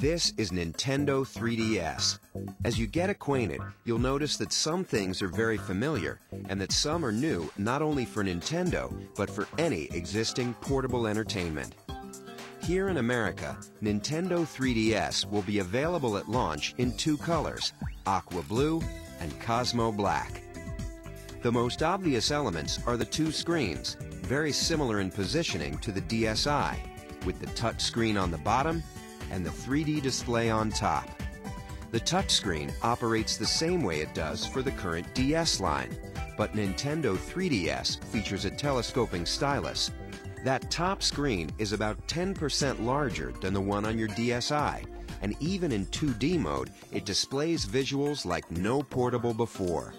This is Nintendo 3DS. As you get acquainted, you'll notice that some things are very familiar, and that some are new not only for Nintendo, but for any existing portable entertainment. Here in America, Nintendo 3DS will be available at launch in two colors, Aqua Blue and Cosmo Black. The most obvious elements are the two screens, very similar in positioning to the DSi, with the touch screen on the bottom and the 3D display on top. The touchscreen operates the same way it does for the current DS line, but Nintendo 3DS features a telescoping stylus. That top screen is about 10% larger than the one on your DSi, and even in 2D mode, it displays visuals like no portable before.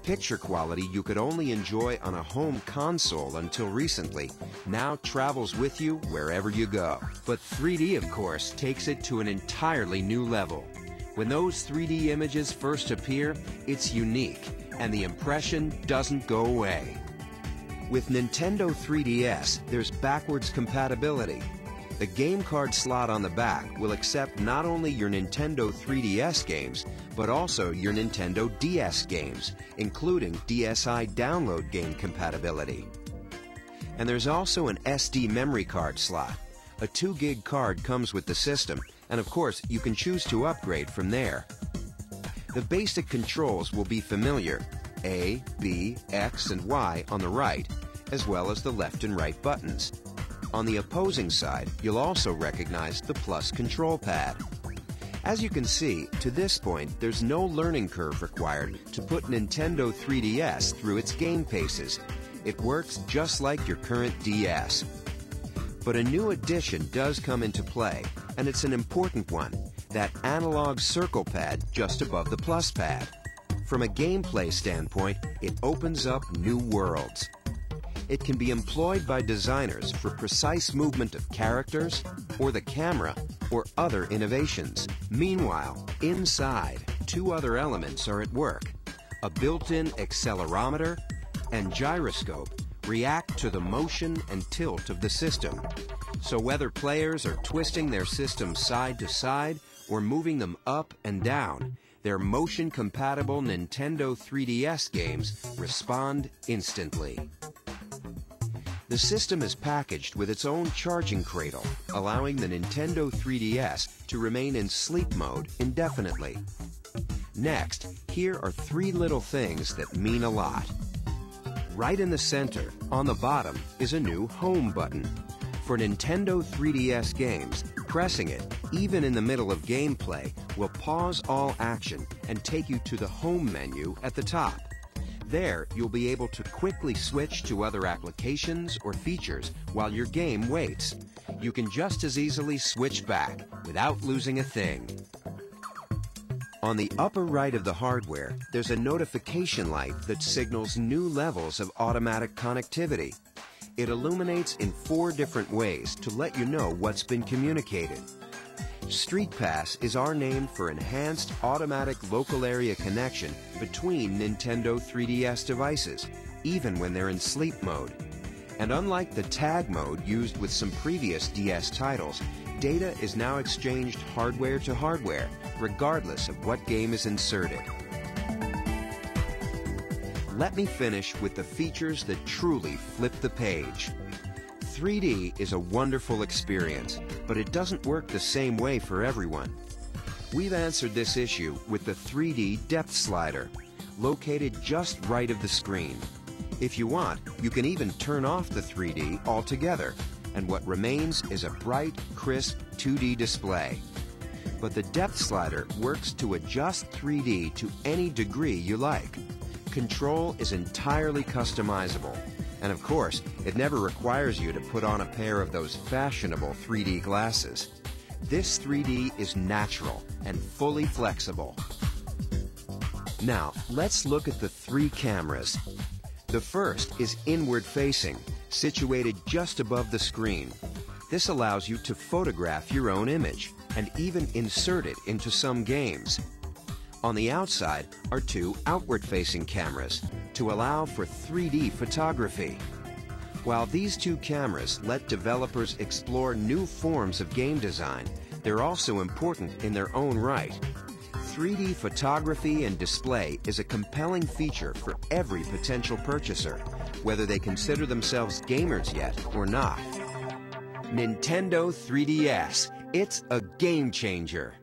Picture quality you could only enjoy on a home console until recently now travels with you wherever you go. But 3D, of course, takes it to an entirely new level. When those 3D images first appear, it's unique, and the impression doesn't go away. With Nintendo 3DS, there's backwards compatibility. The game card slot on the back will accept not only your Nintendo 3DS games, but also your Nintendo DS games, including DSi download game compatibility. And there's also an SD memory card slot. A 2 gig card comes with the system, and of course you can choose to upgrade from there. The basic controls will be familiar: A, B, X, and Y on the right, as well as the left and right buttons. On the opposing side, you'll also recognize the plus control pad. As you can see, to this point, there's no learning curve required to put Nintendo 3DS through its game paces. It works just like your current DS. But a new addition does come into play, and it's an important one: that analog circle pad just above the plus pad. From a gameplay standpoint, it opens up new worlds. It can be employed by designers for precise movement of characters, or the camera, or other innovations. Meanwhile, inside, two other elements are at work. A built-in accelerometer and gyroscope react to the motion and tilt of the system. So whether players are twisting their system side to side or moving them up and down, their motion-compatible Nintendo 3DS games respond instantly. The system is packaged with its own charging cradle, allowing the Nintendo 3DS to remain in sleep mode indefinitely. Next, here are three little things that mean a lot. Right in the center, on the bottom, is a new Home button. For Nintendo 3DS games, pressing it, even in the middle of gameplay, will pause all action and take you to the Home menu at the top. There, you'll be able to quickly switch to other applications or features while your game waits. You can just as easily switch back without losing a thing. On the upper right of the hardware, there's a notification light that signals new levels of automatic connectivity. It illuminates in 4 different ways to let you know what's been communicated. Street Pass is our name for enhanced automatic local area connection between Nintendo 3DS devices, even when they're in sleep mode. And unlike the tag mode used with some previous DS titles, data is now exchanged hardware to hardware, regardless of what game is inserted. Let me finish with the features that truly flip the page. 3D is a wonderful experience, but it doesn't work the same way for everyone. We've answered this issue with the 3D depth slider, located just right of the screen. If you want, you can even turn off the 3D altogether, and what remains is a bright, crisp 2D display. But the depth slider works to adjust 3D to any degree you like. Control is entirely customizable. And of course, it never requires you to put on a pair of those fashionable 3D glasses. This 3D is natural and fully flexible. Now, let's look at the 3 cameras. The first is inward-facing, situated just above the screen. This allows you to photograph your own image and even insert it into some games. On the outside are 2 outward-facing cameras to allow for 3D photography. While these 2 cameras let developers explore new forms of game design, they're also important in their own right. 3D photography and display is a compelling feature for every potential purchaser, whether they consider themselves gamers yet or not. Nintendo 3DS, it's a game changer.